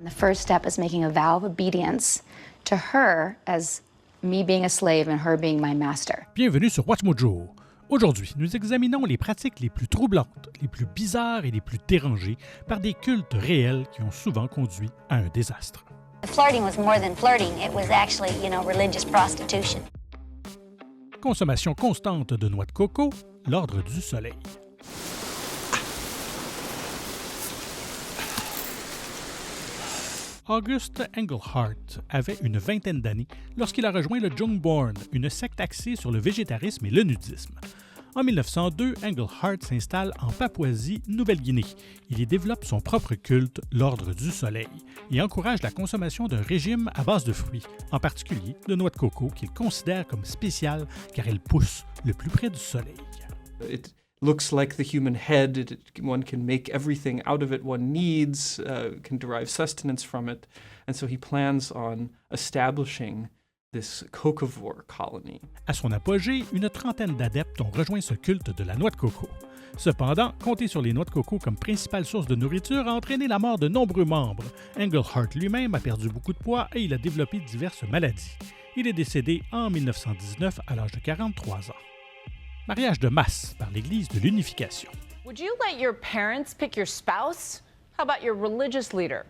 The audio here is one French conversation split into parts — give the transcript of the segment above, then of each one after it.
The first step is making a vow of obedience to her as me being a slave and her being my master. Bienvenue sur WatchMojo. Aujourd'hui, nous examinons les pratiques les plus troublantes, les plus bizarres et les plus dérangées par des cultes réels qui ont souvent conduit à un désastre. Flirting was more than flirting. It was actually, religious prostitution. Consommation constante de noix de coco, l'ordre du soleil. August Engelhardt avait une vingtaine d'années lorsqu'il a rejoint le Jungborn, une secte axée sur le végétarisme et le nudisme. En 1902, Engelhardt s'installe en Papouasie-Nouvelle-Guinée. Il y développe son propre culte, l'Ordre du Soleil, et encourage la consommation d'un régime à base de fruits, en particulier de noix de coco, qu'il considère comme spéciale car elle pousse le plus près du soleil. It looks like the human head. One can make everything out of it one needs, can derive sustenance from it. And so he plans on establishing this cocovore colony. À son apogée, une trentaine d'adeptes ont rejoint ce culte de la noix de coco. Cependant, compter sur les noix de coco comme principale source de nourriture a entraîné la mort de nombreux membres. Engelhardt lui-même a perdu beaucoup de poids et il a développé diverses maladies. Il est décédé en 1919 à l'âge de 43 ans. Mariage de masse par l'Église de l'Unification. Would you let your parents pick your spouse? How about your religious leader?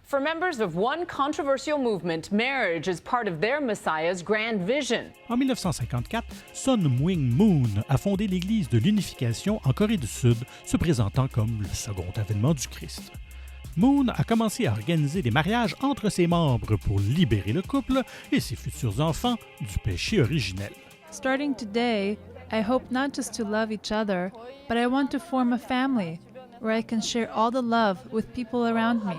For members of one controversial movement, marriage is part of their Messiah's grand vision. En 1954, Sun Myung Moon a fondé l'Église de l'Unification en Corée du Sud, se présentant comme le second avènement du Christ. Moon a commencé à organiser des mariages entre ses membres pour libérer le couple et ses futurs enfants du péché originel. Starting today, I hope not just to love each other, but I want to form a family where I can share all the love with people around me.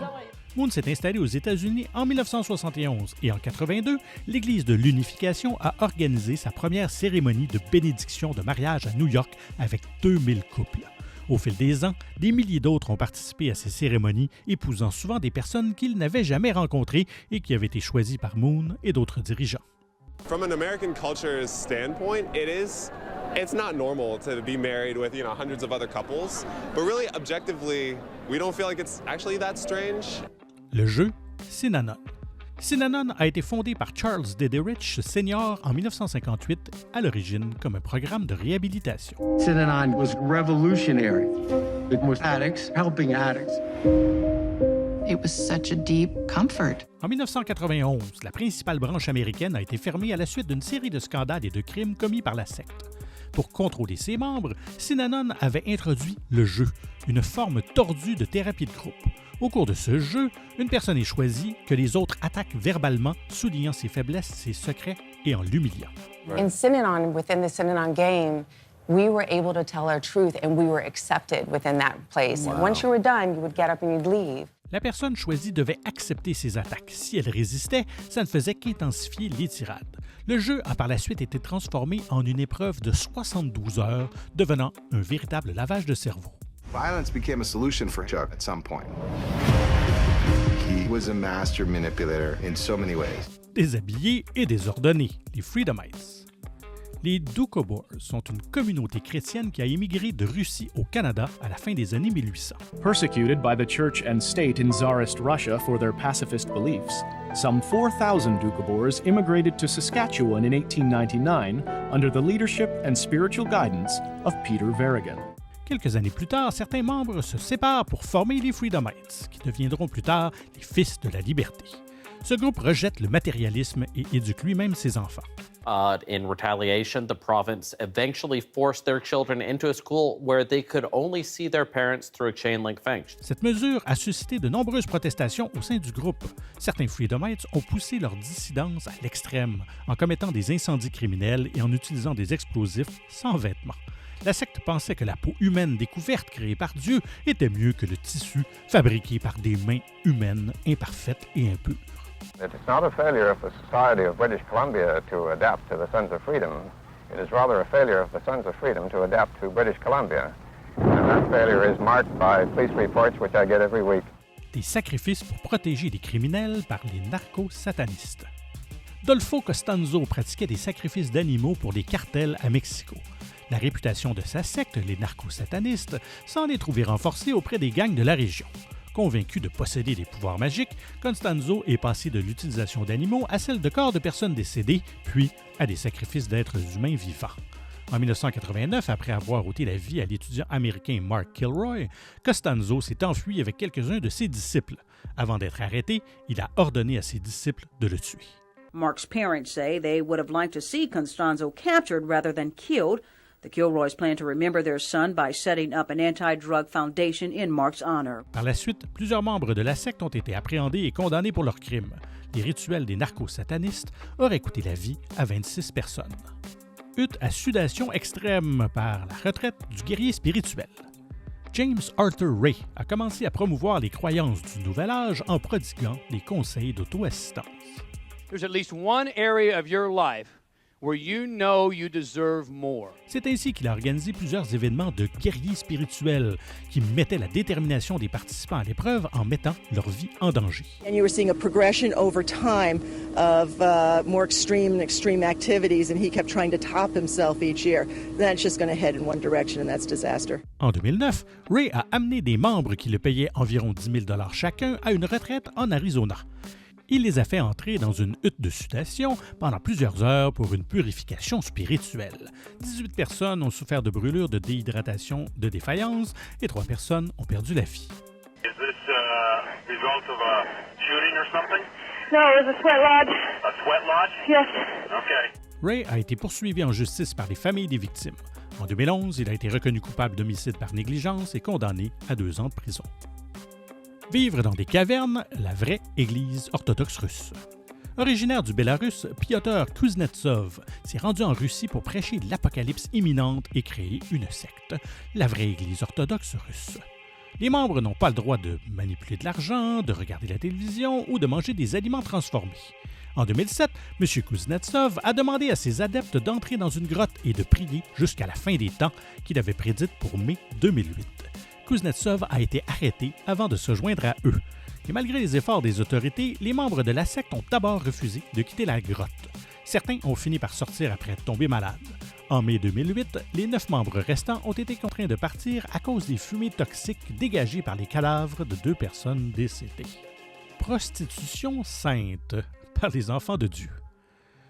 Moon s'est installé aux États-Unis en 1971 et en 1982, l'Église de l'Unification a organisé sa première cérémonie de bénédiction de mariage à New York avec 2000 couples. Au fil des ans, des milliers d'autres ont participé à ces cérémonies, épousant souvent des personnes qu'ils n'avaient jamais rencontrées et qui avaient été choisies par Moon et d'autres dirigeants. From an American culture's standpoint, it's not normal to be married with, hundreds of other couples. But really, objectively, we don't feel like it's actually that strange. Le jeu Synanon. Synanon a été fondé par Charles Dedilich Sr. en 1958, à l'origine comme un programme de réhabilitation. Synanon was revolutionary. It was addicts helping addicts. It was such a deep comfort. En 1991, la principale branche américaine a été fermée à la suite d'une série de scandales et de crimes commis par la secte. Pour contrôler ses membres, Synanon avait introduit le jeu, une forme tordue de thérapie de groupe. Au cours de ce jeu, une personne est choisie que les autres attaquent verbalement, soulignant ses faiblesses, ses secrets et en l'humiliant. In Synanon, within the Synanon game, we were able to tell our truth and we were accepted within that place. Wow. And once you were done, you would get up and you'd leave. La personne choisie devait accepter ses attaques. Si elle résistait, ça ne faisait qu'intensifier les tirades. Le jeu a par la suite été transformé en une épreuve de 72 heures, devenant un véritable lavage de cerveau. Violence became a solution for Chuck at some point. He was a master manipulator in so many ways. Déshabillés et désordonnés, les Freedomites. Les Doukhobors sont une communauté chrétienne qui a émigré de Russie au Canada à la fin des années 1800. Persecuted by the church and state in Tsarist Russia for their pacifist beliefs, some 4,000 Doukhobors immigrated to Saskatchewan in 1899 under the leadership and spiritual guidance of Peter Verigan. Quelques années plus tard, certains membres se séparent pour former les Freedomites, qui deviendront plus tard les Fils de la Liberté. Ce groupe rejette le matérialisme et éduque lui-même ses enfants. In retaliation, the province eventually forced their children into a school where they could only see their parents through a chain-link fence. Cette mesure a suscité de nombreuses protestations au sein du groupe. Certains Freedomites ont poussé leur dissidence à l'extrême en commettant des incendies criminels et en utilisant des explosifs sans vêtements. La secte pensait que la peau humaine découverte créée par Dieu était mieux que le tissu fabriqué par des mains humaines imparfaites et impures. It's not a failure of the Society of British Columbia to adapt to the Sons of Freedom. It is rather a failure of the Sons of Freedom to adapt to British Columbia. And that failure is marked by police reports which I get every week. Des sacrifices pour protéger les criminels par les narco-satanistes. Dolfo Costanzo pratiquait des sacrifices d'animaux pour des cartels à Mexico. La réputation de sa secte, les narco-satanistes, s'en est trouvée renforcée auprès des gangs de la région. Convaincu de posséder des pouvoirs magiques, Costanzo est passé de l'utilisation d'animaux à celle de corps de personnes décédées, puis à des sacrifices d'êtres humains vivants. En 1989, après avoir ôté la vie à l'étudiant américain Mark Kilroy, Costanzo s'est enfui avec quelques-uns de ses disciples. Avant d'être arrêté, il a ordonné à ses disciples de le tuer. Mark's parents say they would have liked to see Costanzo captured rather than killed. The Kilroys plan to remember their son by setting up an anti-drug foundation in Mark's honor. Par la suite, plusieurs membres de la secte ont été appréhendés et condamnés pour leurs crimes. Les rituels des narco-satanistes auraient coûté la vie à 26 personnes. Hutte à sudation extrême par la retraite du guerrier spirituel. James Arthur Ray a commencé à promouvoir les croyances du Nouvel Âge en prodiguant des conseils d'auto-assistance. There's at least one area of your life where you know you deserve more. C'est ainsi qu'il a organisé plusieurs événements de guerriers spirituels qui mettaient la détermination des participants à l'épreuve en mettant leur vie en danger. And you were seeing a progression over time of more extreme activities, and he kept trying to top himself each year. Then it's just going to head in one direction, and that's disaster. En 2009, Ray a amené des membres qui le payaient environ 10 000 $ chacun à une retraite en Arizona. Il les a fait entrer dans une hutte de sudation pendant plusieurs heures pour une purification spirituelle. 18 personnes ont souffert de brûlures, de déhydratation, de défaillance et 3 personnes ont perdu la vie. Is this result of a shooting or something? No, it was a sweat lodge. A sweat lodge? Yes. Okay. Ray a été poursuivi en justice par les familles des victimes. En 2011, il a été reconnu coupable d'homicide par négligence et condamné à 2 ans de prison. Vivre dans des cavernes, la vraie Église orthodoxe russe. Originaire du Bélarus, Piotr Kuznetsov s'est rendu en Russie pour prêcher l'apocalypse imminente et créer une secte, la vraie Église orthodoxe russe. Les membres n'ont pas le droit de manipuler de l'argent, de regarder la télévision ou de manger des aliments transformés. En 2007, M. Kuznetsov a demandé à ses adeptes d'entrer dans une grotte et de prier jusqu'à la fin des temps qu'il avait prédite pour mai 2008. Kuznetsov a été arrêté avant de se joindre à eux. Et malgré les efforts des autorités, les membres de la secte ont d'abord refusé de quitter la grotte. Certains ont fini par sortir après être tombés malades. En mai 2008, les 9 membres restants ont été contraints de partir à cause des fumées toxiques dégagées par les cadavres de 2 personnes décédées. Prostitution sainte par les enfants de Dieu.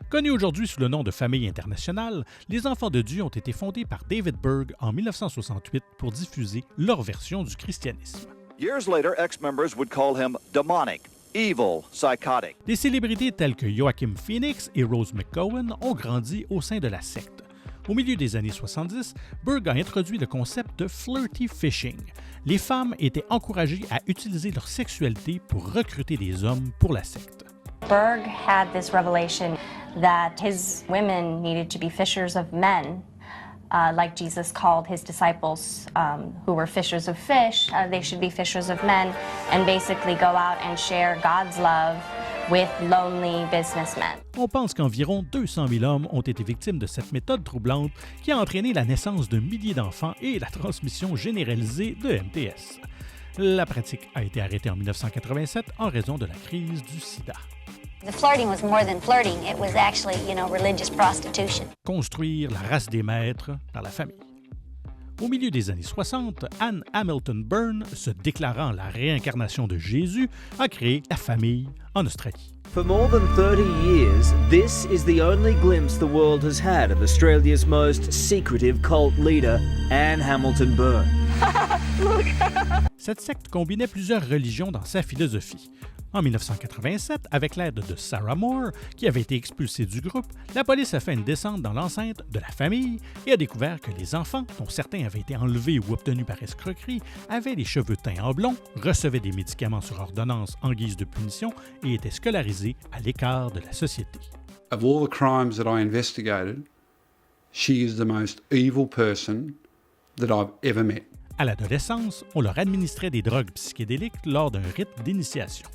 Connus aujourd'hui sous le nom de Famille internationale, les Enfants de Dieu ont été fondés par David Berg en 1968 pour diffuser leur version du christianisme. Years later, ex-members would call him demonic, evil, psychotic. Des célébrités telles que Joaquin Phoenix et Rose McGowan ont grandi au sein de la secte. Au milieu des années 70, Berg a introduit le concept de flirty fishing. Les femmes étaient encouragées à utiliser leur sexualité pour recruter des hommes pour la secte. Berg had this revelation that his women needed to be fishers of men, like Jesus called his disciples who were fishers of fish. They should be fishers of men and basically go out and share God's love with lonely businessmen. On pense qu'environ 200 000 hommes ont été victimes de cette méthode troublante qui a entraîné la naissance de milliers d'enfants et la transmission généralisée de MTS. La pratique a été arrêtée en 1987 en raison de la crise du sida. The flirting was more than flirting. It was actually, religious prostitution. Construire la race des maîtres par la famille. Au milieu des années 60, Anne Hamilton Byrne, se déclarant la réincarnation de Jésus, a créé la famille en Australie. For more than 30 years, this is the only glimpse the world has had of Australia's most secretive cult leader, Anne Hamilton Byrne. Cette secte combinait plusieurs religions dans sa philosophie. En 1987, avec l'aide de Sarah Moore, qui avait été expulsée du groupe, la police a fait une descente dans l'enceinte de la famille et a découvert que les enfants, dont certains avaient été enlevés ou obtenus par escroquerie, avaient les cheveux teints en blond, recevaient des médicaments sur ordonnance en guise de punition et étaient scolarisés à l'écart de la société. Of all the crimes that I investigated, she is the most evil person that I've ever met. À l'adolescence, on leur administrait des drogues psychédéliques lors d'un rite d'initiation.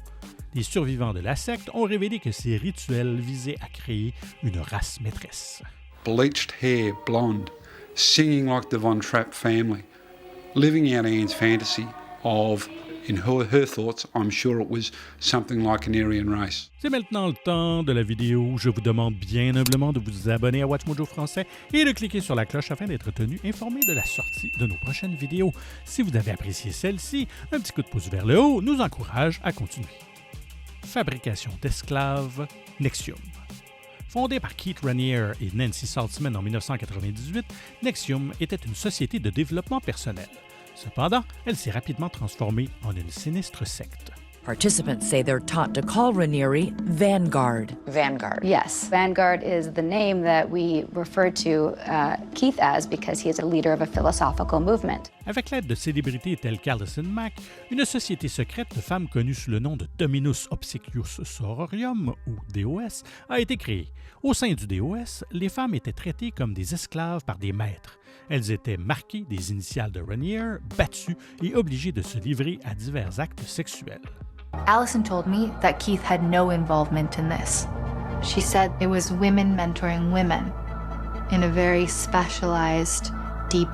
Les survivants de la secte ont révélé que ces rituels visaient à créer une race maîtresse. Bleached hair, blonde, singing like the Von Trapp family, living out Anne's fantasy of, in her thoughts, I'm sure it was something like an Aryan race. C'est maintenant le temps de la vidéo. Je vous demande bien humblement de vous abonner à WatchMojo Français et de cliquer sur la cloche afin d'être tenu informé de la sortie de nos prochaines vidéos. Si vous avez apprécié celle-ci, un petit coup de pouce vers le haut nous encourage à continuer. Fabrication d'esclaves, Nexium. Fondée par Keith Raniere et Nancy Saltzman en 1998, Nexium était une société de développement personnel. Cependant, elle s'est rapidement transformée en une sinistre secte. Participants say they're taught to call Raniere Vanguard. Vanguard. Yes. Vanguard is the name that we refer to Keith as because he is a leader of a philosophical movement. Avec l'aide de célébrités telles qu'Alison Mack, une société secrète de femmes connue sous le nom de Dominus Obsequius Sororium, ou DOS, a été créée. Au sein du DOS, les femmes étaient traitées comme des esclaves par des maîtres. Elles étaient marquées des initiales de Raniere, battues et obligées de se livrer à divers actes sexuels. Allison told me that Keith had no involvement in this. She said it was women mentoring women in a very specialized, deep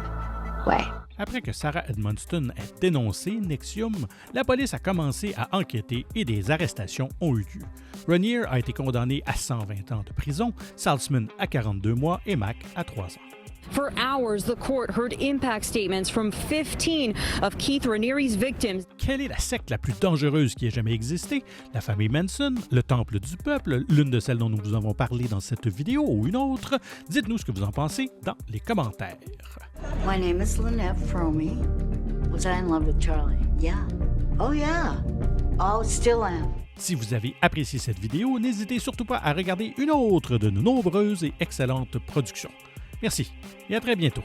way. Après que Sarah Edmonston ait dénoncé Nexium, la police a commencé à enquêter et des arrestations ont eu lieu. Raniere a été condamné à 120 ans de prison, Saltzman à 42 mois et Mack à 3 ans. For hours, the court heard impact statements from 15 of Keith Raniere's victims. Quelle est la secte la plus dangereuse qui ait jamais existé? La famille Manson, le Temple du Peuple, l'une de celles dont nous vous avons parlé dans cette vidéo ou une autre? Dites-nous ce que vous en pensez dans les commentaires. My name is Lynette Fromey. Was I in love with Charlie? Yeah. Oh yeah. Oh, still am. Si vous avez apprécié cette vidéo, n'hésitez surtout pas à regarder une autre de nos nombreuses et excellentes productions. Merci et à très bientôt.